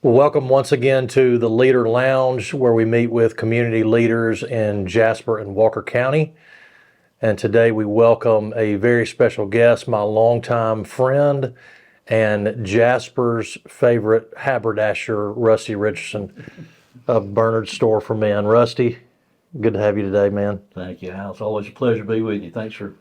Well, welcome once again to the Leader Lounge, where we meet with community leaders in Jasper and Walker County. And today we welcome a very special guest, my longtime friend and Jasper's favorite haberdasher, Rusty Richardson of Bernard's Store for Men. Rusty, good to have you today, man. Thank you, Al. It's always a pleasure to be with you. Thanks for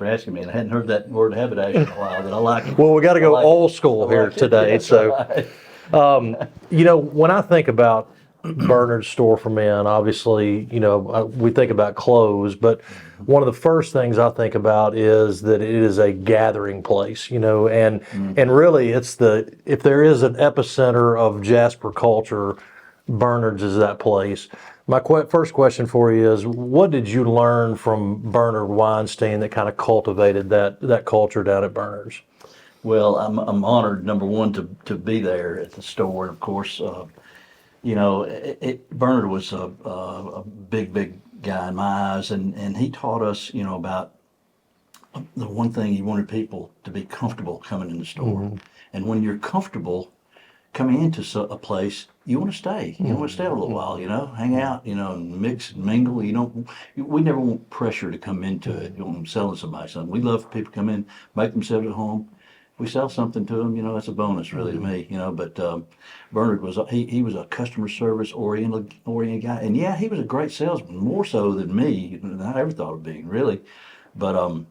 asking me. And I hadn't heard that word haberdasher in a while, but I like it. Well, we got to go old school here it. today. That's So, right. when I think about Bernard's Store for Men, obviously, we think about clothes, but one of the first things I think about is that it is a gathering place, and really if there is an epicenter of Jasper culture, Bernard's is that place. My first question for you is, what did you learn from Bernard Weinstein that kind of cultivated that culture down at Bernard's? Well, I'm honored, number one, to be there at the store. And of course, Bernard was a big guy in my eyes, and he taught us, about the one thing he wanted people to be comfortable coming in the store. Mm-hmm. And when you're comfortable coming into a place, you want to stay. You want to stay a little while, hang out, and mix and mingle. We never want pressure to come into it. You want them selling somebody something. We love people to come in, make themselves at home. If we sell something to them, that's a bonus really to me, But Bernard was he was a customer service oriented guy, and yeah, he was a great salesman, more so than me, than I ever thought of being really. But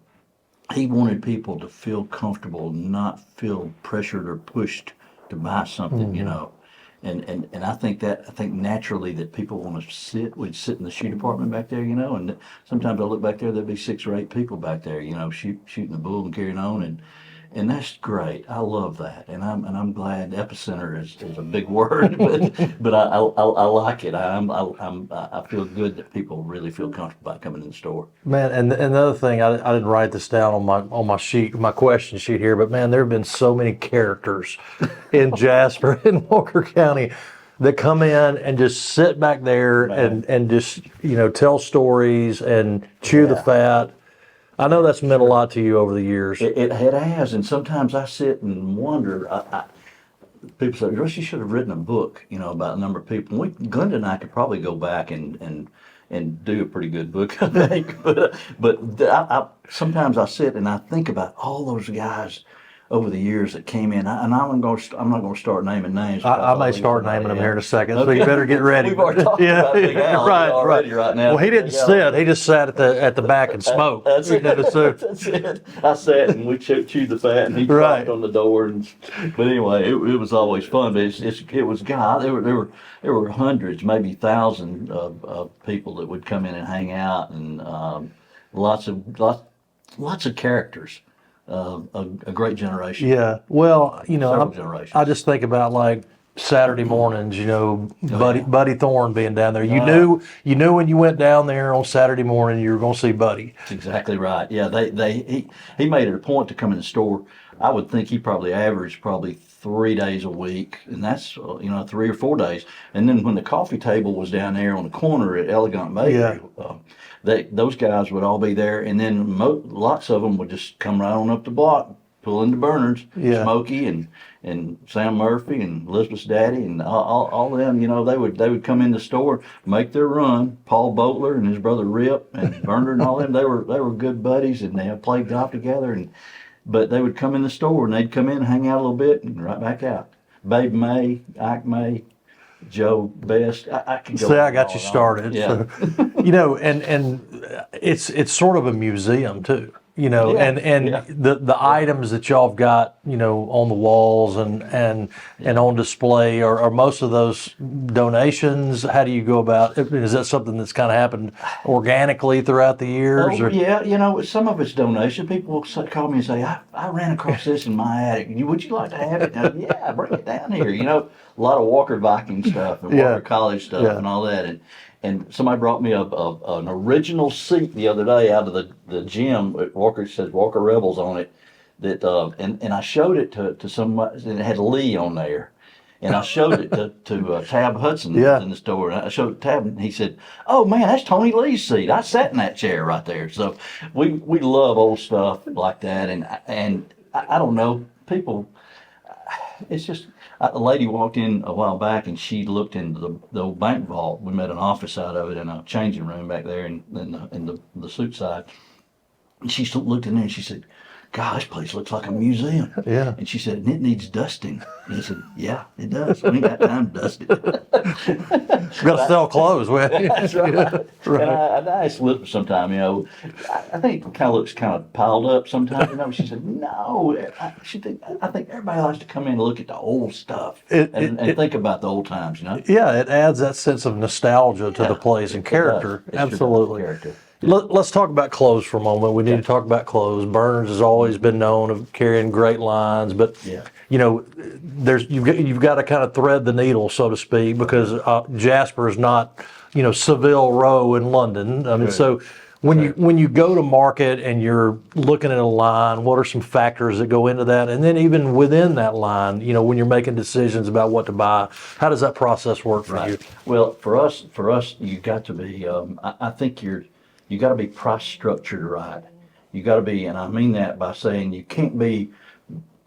he wanted people to feel comfortable, not feel pressured or pushed to buy something, And I think naturally that people want to sit. We'd sit in the shoe department back there, and sometimes I look back there, there'd be 6 or 8 people back there, shooting the bull and carrying on, and that's great. I love that, and I'm glad. Epicenter is a big word, but I like it. I feel good that people really feel comfortable about coming in the store. Man, and another thing, I didn't write this down on my sheet, my question sheet here, but man, there have been so many characters in Jasper and Walker County that come in and just sit back there and just tell stories and chew the fat. I know that's meant a lot to you over the years. It has, and sometimes I sit and wonder. People say, "Russ, you should have written a book, about a number of people." Glenda and I could probably go back and do a pretty good book, I think. But sometimes I sit and I think about all those guys over the years that came in, and I'm not going to start naming names. I may start naming them here in a second, so you better get ready. We've already talked about Big Al right now. Well, he didn't sit; he just sat at the back and smoked. That's it. That's it. I sat and we chewed the fat, and he dropped on the door. But anyway, it was always fun. But it was God. There were hundreds, maybe thousands of people that would come in and hang out, and lots of characters. A great generation. Yeah. Well, generations. I just think about like Saturday mornings, Buddy Thorne being down there. You knew when you went down there on Saturday morning, you were going to see Buddy. That's exactly right. Yeah. He made it a point to come in the store. I would think he probably averaged 3 days a week, and that's 3 or 4 days. And then when the coffee table was down there on the corner at Elegant Bakery, those guys would all be there, and then lots of them would just come right on up the block, pull into Bernard's. Smokey and Sam Murphy and Elizabeth's daddy and all of them. They would come in the store, make their run. Paul Boatler and his brother Rip and Bernard and all them. They were good buddies, and they had played golf together. But they would come in the store, and they'd come in and hang out a little bit and right back out. Babe May, Ike May, Joe Best. I can go. See, I got you started. Yeah. So, and it's sort of a museum too. The items that y'all have got, on the walls and on display, are most of those donations? How do you go about it? Is that something that's kind of happened organically throughout the years? Yeah, some of it's donation. People will call me and say, I ran across this in my attic. Would you like to have it? Yeah, bring it down here. A lot of Walker Viking stuff and Walker College stuff and all that. And somebody brought me an original seat the other day out of the gym. It says Walker Rebels on it. And I showed it to somebody, and it had Lee on there. And I showed it to Tab Hudson in the store. And I showed it to Tab, and he said, "Oh man, that's Tony Lee's seat. I sat in that chair right there." So we love old stuff like that. And I don't know, people. it's just a lady walked in a while back and she looked into the old bank vault. We made an office out of it and a changing room back there in the suit side. And she looked in there and she said, "God, this place looks like a museum." Yeah. And she said, "And it needs dusting." And I said, "Yeah, it does. We ain't got time to dust it." You got to sell clothes. That's right. Right. And I asked Liz sometime, I think it kind of looks kind of piled up sometimes. She said, "No." I think everybody likes to come in and look at the old stuff and think about the old times. Yeah, it adds that sense of nostalgia to the place and character. It does. Absolutely. Character. Let's talk about clothes for a moment. We need to talk about clothes. Bernard's has always been known of carrying great lines, but you've got to kind of thread the needle, so to speak, because Jasper is not Seville Row in London. I mean, so when you go to market and you're looking at a line, what are some factors that go into that? And then even within that line, when you're making decisions about what to buy, how does that process work for you? Well, for us, you got to be. I think you got to be price structured right. You got to be, and I mean that by saying you can't be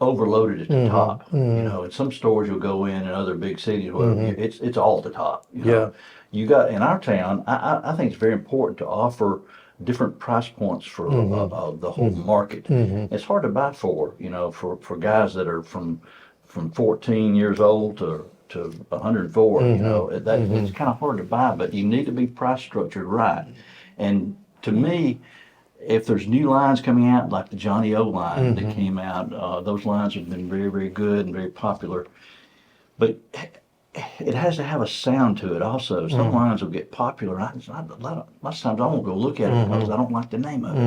overloaded at the top. In some stores you'll go in other big cities, it's all at the top. You got in our town. I think it's very important to offer different price points for the whole market. It's hard to buy for guys that are from 14 years old to 104. It's kind of hard to buy, but you need to be price structured right. And to me, if there's new lines coming out, like the Johnny O line that came out, those lines have been very, very good and very popular. But it has to have a sound to it also. Some lines will get popular. Lots of times I won't go look at it because I don't like the name of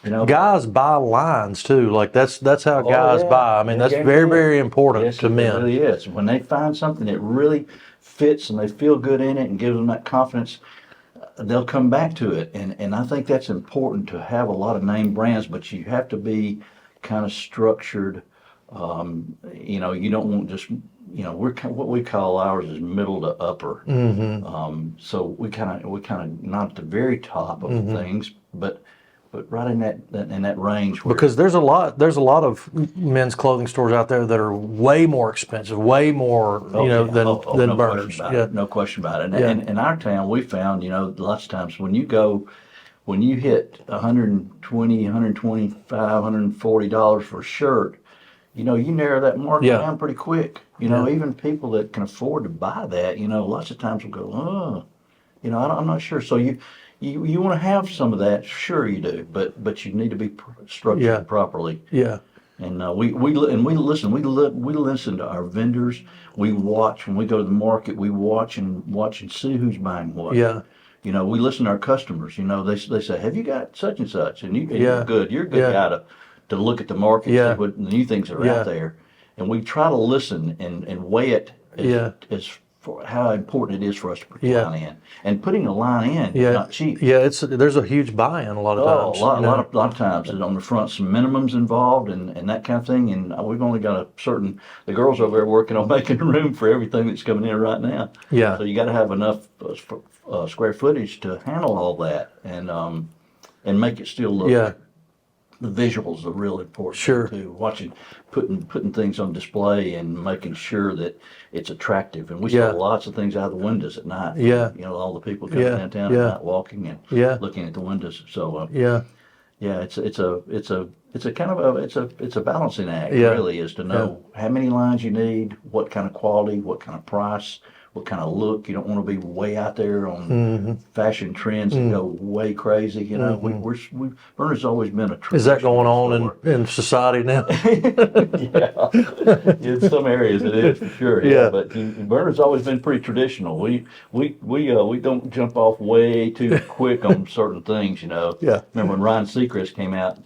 it. Guys buy lines too. Like that's how guys buy. I mean, that's very, very important to men. It really is. When they find something that really fits and they feel good in it and gives them that confidence, they'll come back to it. And I think that's important to have a lot of name brands, but you have to be kind of structured. You don't want just, we're what we call ours is middle to upper. So we kind of not at the very top of things, but right in that range. Because there's a lot of men's clothing stores out there that are way more expensive, way more than no Bernard's. No question about it. And in our town, we found lots of times when you hit $120, $125, $140 for a shirt, you narrow that market down pretty quick. Even people that can afford to buy that, lots of times will go, I'm not sure. So you want to have some of that, sure you do, but you need to be structured properly. Yeah. And we listen. We listen to our vendors. We watch when we go to the market. We watch and see who's buying what. Yeah. We listen to our customers. They say, "Have you got such and such?" And you're good. You're a good guy to look at the market, see what the new things are out there, and we try to listen and weigh it as for how important it is for us to put the line in. And putting a line in is not cheap. Yeah, there's a huge buy-in a lot of times. A lot of times. And on the front, some minimums involved and that kind of thing. And we've only got the girls over there working on making room for everything that's coming in right now. Yeah. So you got to have enough square footage to handle all that and make it still look. Yeah. The visuals are real important. Sure. Too. Putting things on display and making sure that it's attractive. And we saw lots of things out of the windows at night. Yeah. All the people coming downtown at night walking and looking at the windows. So it's a balancing act. Really, is to know how many lines you need, what kind of quality, what kind of price, what kind of look. You don't want to be way out there on fashion trends and go way crazy. Bernard's always been a traditional. Is that going on in society now? In some areas it is for sure. Yeah, but Bernard's always been pretty traditional. We don't jump off way too quick on certain things. Yeah. Remember when Ryan Seacrest came out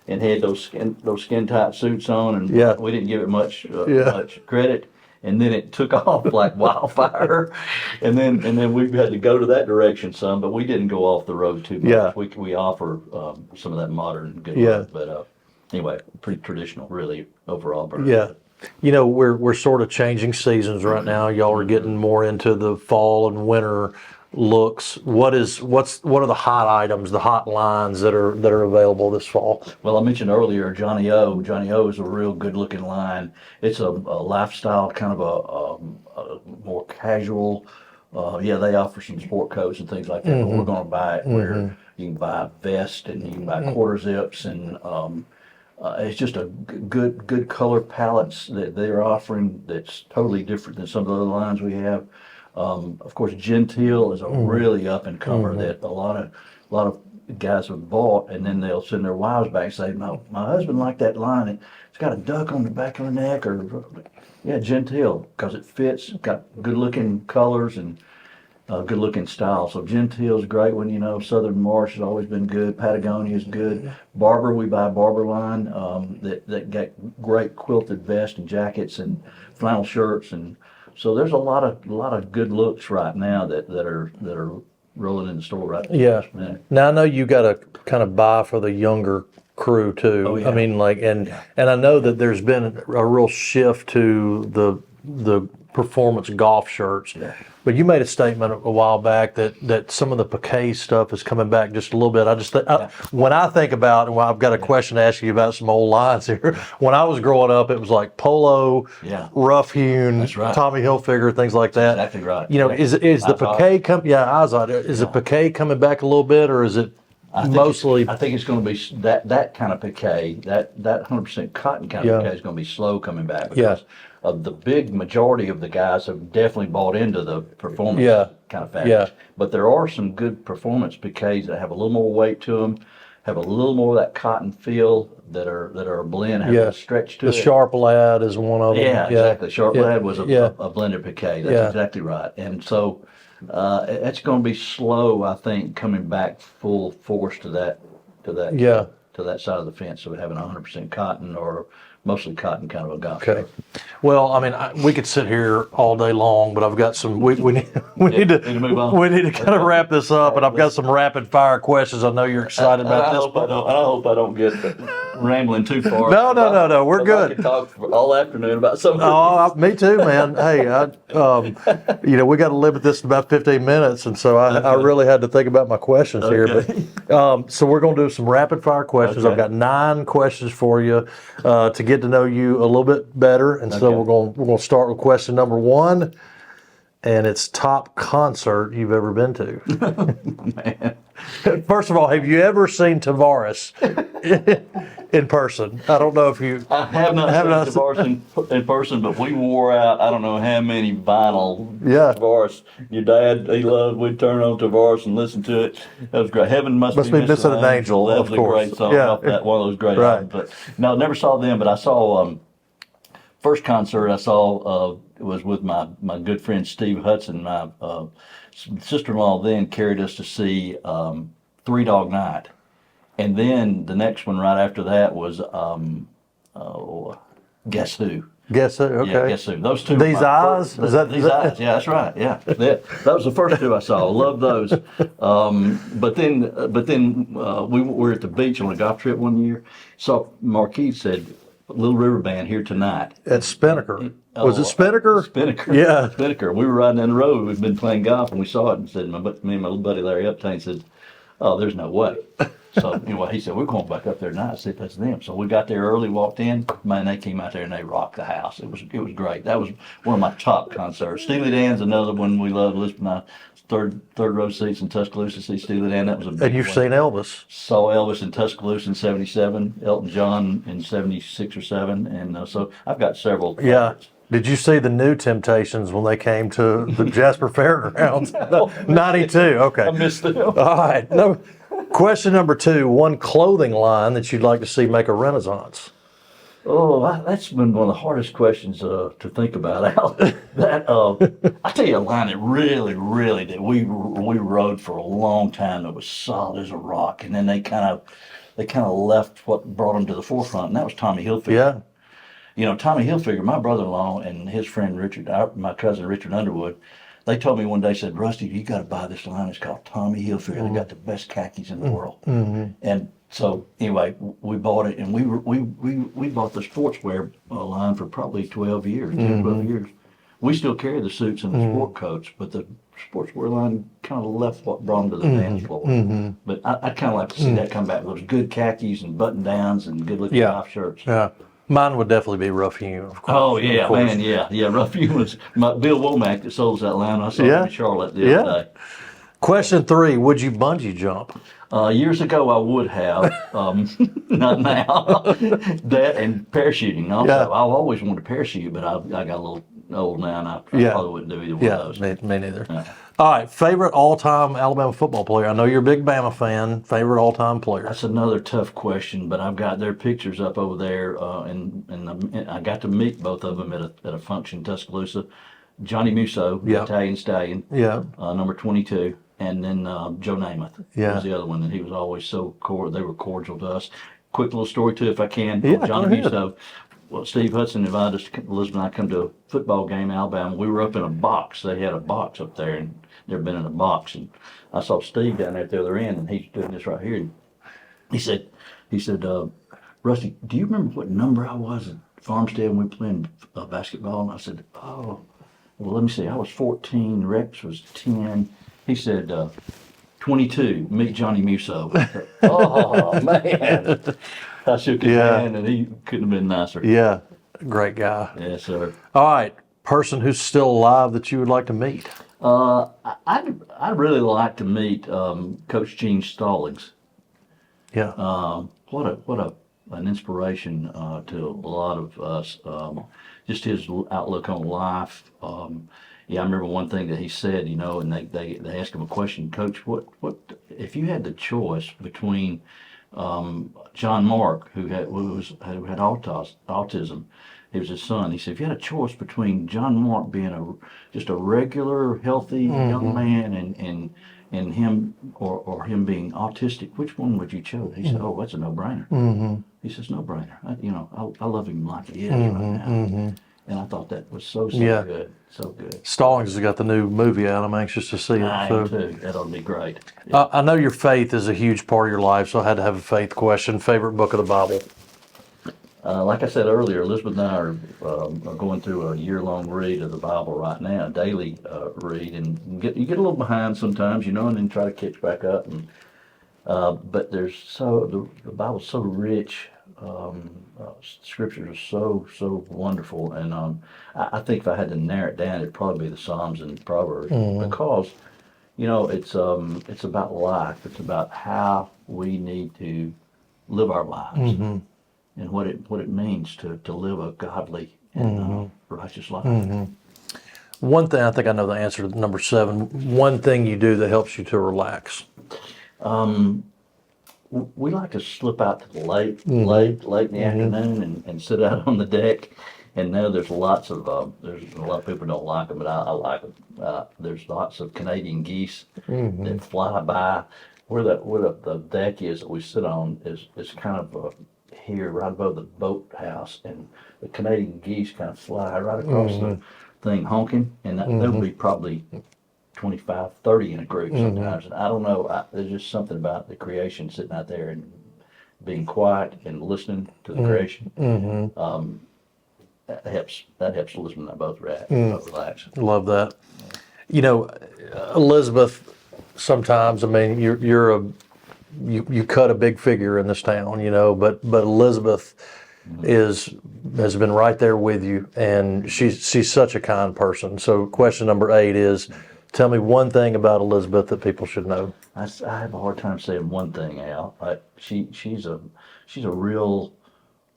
and had those skin tight suits on, and we didn't give it much credit. And then it took off like wildfire, and then we had to go to that direction some, but we didn't go off the road too much. Yeah. We offer some of that modern good look, but anyway, pretty traditional, really overall. Bernard. Yeah, we're sort of changing seasons right now. Y'all are getting more into the fall and winter. looks. What are the hot items, the hot lines that are available this fall? Well, I mentioned earlier Johnny O. Johnny O is a real good looking line. It's a lifestyle, kind of a more casual. Yeah, they offer some sport coats and things like that, but we're going to buy it where you can buy a vest and you can buy quarter zips, and it's just a good color palettes that they're offering that's totally different than some of the other lines we have. Of course, Genteel is a really up and comer that a lot of guys have bought, and then they'll send their wives back and say, "My husband liked that line. It's got a duck on the back of the neck," or yeah, Genteel, because it fits. Got good looking colors and good looking style. So Genteel's a great one. Southern Marsh has always been good. Patagonia is good. Barber, we buy a Barber line that got great quilted vests and jackets and flannel shirts, and so there's a lot of good looks right now that are rolling in the store right now. Yeah. Now I know you got to kind of buy for the younger crew too. Oh, yeah. I mean, and I know that there's been a real shift to the performance golf shirts. Yeah. But you made a statement a while back that some of the piqué stuff is coming back just a little bit. I just when I think about, and I've got a question to ask you about some old lines here. When I was growing up, it was like polo, rough hewn, That's right. Tommy Hilfiger, things like that. That's exactly right. Is the piqué come? Yeah, is the piqué coming back a little bit, or is it mostly? I think it's going to be that kind of piqué, that 100% cotton kind of piqué is going to be slow coming back because the big majority of the guys have definitely bought into the performance kind of fabrics. Yeah. But there are some good performance piqués that have a little more weight to them, have a little more of that cotton feel, that are a blend, have a stretch to it. The Sharp Lad is one of them. Yeah, exactly. Sharp Lad was a blended piqué. That's exactly right. And so it's going to be slow, I think, coming back full force to that side of the fence of having 100% cotton or mostly cotton kind of a golf shirt. Well, I mean, we could sit here all day long, but I've got some. We need to move on. We need to kind of wrap this up, and I've got some rapid fire questions. I know you're excited about this. I hope I don't get rambling too far. No. We're good. I could talk all afternoon about something. Oh, me too, man. Hey, we got to limit this to about 15 minutes, and so I really had to think about my questions here. But so we're going to do some rapid fire questions. I've got 9 questions for you to get to know you a little bit better, and so we're going to start with question number 1, and it's top concert you've ever been to. Man. First of all, have you ever seen Tavares in person? I don't know if you. I have not seen Tavares in person, but we wore out, I don't know how many vinyl Tavares. Your dad, he loved, we'd turn on Tavares and listen to it. That was great. Heaven Must Be Missing an Angel. That was a great song off that, one of those great albums. But no, never saw them, but I saw, first concert I saw was with my good friend Steve Hudson. My sister-in-law then carried us to see Three Dog Night. And then the next one right after that was Guess Who. Guess Who, okay. Yeah, Guess Who. Those two. These Eyes? These Eyes, yeah, that's right, yeah. That was the first 2 I saw. Love those. But then we were at the beach on a golf trip one year. Saw Marquis said, Little River Band here tonight. At Spinnaker. Was it Spinnaker? Spinnaker. Yeah. Spinnaker. We were riding down the road. We'd been playing golf, and we saw it and said, me and my little buddy Larry Uptain said, "Oh, there's no way." So anyway, he said, "We're going back up there tonight and see if that's them." So we got there early, walked in. Man, they came out there and they rocked the house. It was great. That was one of my top concerts. Steely Dan's another one we love. Listening third row seats in Tuscaloosa, see Steely Dan. That was a big And you've seen Elvis. Saw Elvis in Tuscaloosa in '77, Elton John in '76 or '7, and so I've got several favorites. Did you see the New Temptations when they came to the Jasper Fairgrounds? 92, okay. I missed them. All right. Question number 2, one clothing line that you'd like to see make a renaissance. Oh, that's been one of the hardest questions to think about, Al. I tell you a line that really that we rode for a long time that was solid as a rock, and then they kind of left what brought them to the forefront, and that was Tommy Hilfiger. Yeah. Tommy Hilfiger, my brother-in-law and his friend my cousin Richard Underwood, they told me one day, said, "Rusty, you got to buy this line. It's called Tommy Hilfiger. They got the best khakis in the world." And so anyway, we bought it, and we bought the sportswear line for probably 12 years, 10, 12 years. We still carry the suits and the sport coats, but the sportswear line kind of left what brought him to the dance floor. But I'd kind of like to see that come back. Those good khakis and button downs and good looking Yeah. golf shirts. Yeah. Mine would definitely be Rough Hewn, of course. Oh yeah, of course. man, yeah. Rough humans. Bill Womack that sold us that line. I saw Yeah. him in Charlotte the other day. Question 3, would you bungee jump? Years ago, I would have, not now. That and parachuting also. Yeah. I've always wanted to parachute, but I got a little old now, and I probably wouldn't do either one of those. Me neither. Yeah. All right, favorite all-time Alabama football player? I know you're a big Bama fan. Favorite all-time player? That's another tough question, but I've got their pictures up over there, and I got to meet both of them at a function in Tuscaloosa. Johnny Musso, the Italian Stallion, number 22, and then Joe Namath was the other one, and he was always so they were cordial to us. Quick little story too, if I can. Yeah, Johnny Musso. Well, Steve Hudson invited us, Elizabeth and I, come to a football game in Alabama. We were up in a box. They had a box up there, and never been in a box. And I saw Steve down there at the other end, and he's doing this right here. And he said, Rusty, do you remember what number I was at Farmstead when we were playing basketball? And I said, oh, well, let me see. I was 14. Rex was 10. He said, 22. Meet Johnny Musso. Oh, man. I shook his hand, and he couldn't have been nicer. Yeah, great guy. Yes, sir. All right, person who's still alive that you would like to meet? I'd really like to meet Coach Gene Stallings. Yeah. What an inspiration to a lot of us. Just his outlook on life. Yeah, I remember one thing that he said, and they asked him a question, Coach, what if you had the choice between John Mark, who had autism, he was his son. He said, if you had a choice between John Mark being just a regular, healthy young man and him or him being autistic, which one would you choose? He said, oh, that's a no-brainer. He says, no-brainer. I love him like he is right now. And I thought that was so good. So good. Stallings has got the new movie out. I'm anxious to see it. I am too. That ought to be great. I know your faith is a huge part of your life, so I had to have a faith question. Favorite book of the Bible? Like I said earlier, Elizabeth and I are going through a year-long read of the Bible right now, a daily read, and you get a little behind sometimes, and then try to catch back up. And but the Bible's so rich. Scriptures are so wonderful, and I think if I had to narrow it down, it'd probably be the Psalms and Proverbs because it's about life. It's about how we need to live our lives and what it means to live a godly and righteous life. One thing, I think I know the answer to number 7. One thing you do that helps you to relax. We like to slip out to the lake in the afternoon and sit out on the deck. And now there's a lot of people don't like them, but I like them. There's lots of Canadian geese that fly by. Where the deck is that we sit on is kind of here right above the boathouse, and the Canadian geese kind of fly right across the thing honking, and there'll be probably 25, 30 in a group sometimes. And I don't know, there's just something about the creation sitting out there and being quiet and listening to the creation. That helps Elizabeth and I both relax. Love that. Elizabeth, sometimes, I mean, you cut a big figure in this town, but Elizabeth has been right there with you, and she's such a kind person. So question number 8 is, tell me one thing about Elizabeth that people should know. I have a hard time saying one thing, Al. She's a real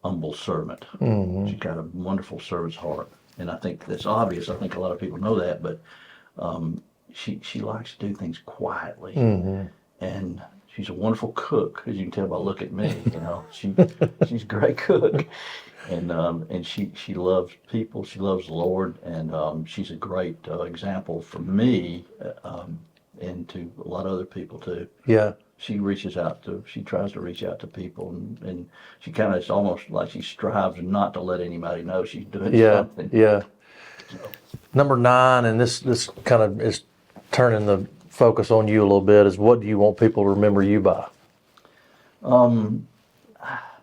humble servant. She's got a wonderful servant's heart, and I think that's obvious. I think a lot of people know that, but she likes to do things quietly, and she's a wonderful cook, as you can tell by looking at me. She's a great cook. And she loves people. She loves the Lord, and she's a great example for me, and to a lot of other people too. Yeah. She tries to reach out to people, and she kind of, it's almost like she strives not to let anybody know she's doing something. Yeah. Number 9, and this kind of is turning the focus on you a little bit, is what do you want people to remember you by?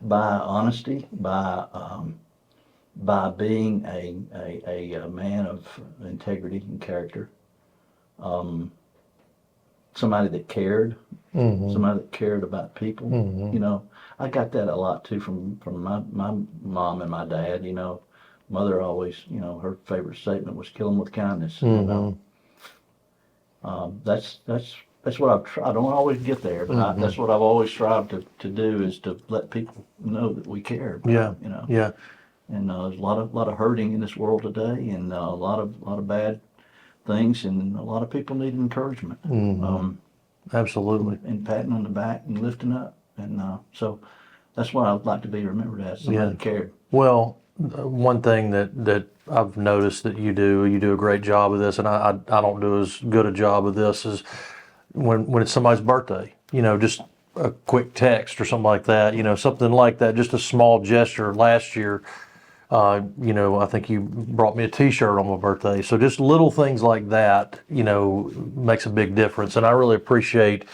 By honesty, by being a man of integrity and character, somebody that cared, Mm-hmm. somebody that cared about people. You know, I got that a lot too from my mom and my dad. You know, mother always, you know, her favorite statement was "kill them with kindness." You know, that's what I've tried. I don't always get there, but that's what I've always strived to do, is to let people know that we care. About Yeah. them, you know. Yeah. And there's a lot of hurting in this world today, and a lot of bad things, and a lot of people need encouragement. Absolutely. And patting on the back and lifting up, and so that's what I'd like to be remembered as, somebody that cared. Well, one thing that I've noticed that you do a great job of this, and I don't do as good a job of this, is when it's somebody's birthday, you know, just a quick text or something like that, you know, something like that, just a small gesture. Last year, you know, I think you brought me a T-shirt on my birthday. So just little things like that, you know, makes a big difference. And I really appreciate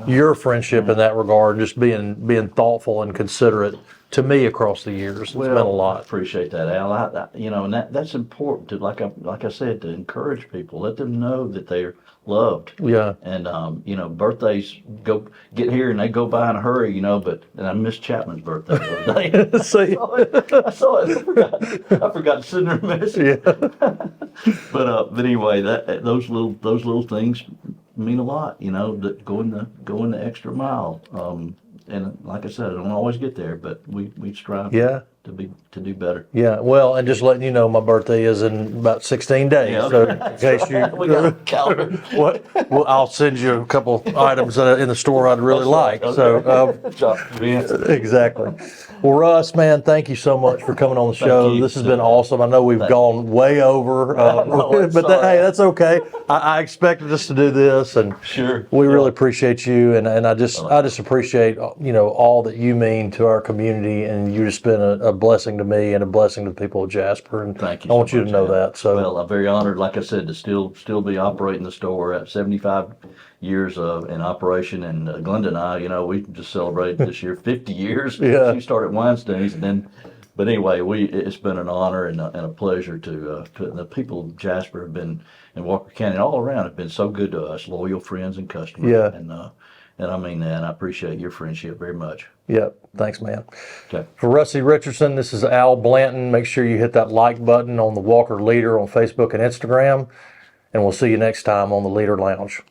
your friendship in that regard, just being thoughtful and considerate to me across the years. It's been a I lot. appreciate that, Al. You know, and that's important to, like I said, to encourage people, let them know that they're loved. Yeah. And you know, birthdays get here and they go by in a hurry, you know. And I missed Chapman's birthday the other day. See? I saw it. I forgot to send her a message. Yeah. But anyway, those little things mean a lot, you know. That going the extra mile. And like I said, I don't always get there, but we strive Yeah. to do better. Yeah, well, and just letting you know, my birthday is in about 16 days. Yeah, So okay. in case you, We got a calendar. what? Well, I'll send you a couple items in the store I'd really like. So exactly. Well, Russ, man, thank you so much for coming on the show. you. This has been awesome. I know we've gone way over, No, it's but all right. hey, that's okay. I expected us to do this, and Sure. we really appreciate you. And I just appreciate, you know, all that you mean to our community, and you've just been a blessing to me and a blessing to the people of Jasper. And Thank you. I want so you to much, know Al. that. So well, I'm very honored, like I said, to still be operating the store at 75 years in operation. And Glenda and I, you know, we just celebrated this year 50 years. Yeah. She started Weinstein's, and then. But anyway, it's been an honor and a pleasure to the people of Jasper have been, in Walker County and all around, have been so good to us, loyal friends and customers. Yeah. And I mean that, and I appreciate your friendship very much. Yep. Thanks, man. Okay. For Rusty Richardson, this is Al Blanton. Make sure you hit that like button on the Walker Leader on Facebook and Instagram. And we'll see you next time on the Leader Lounge.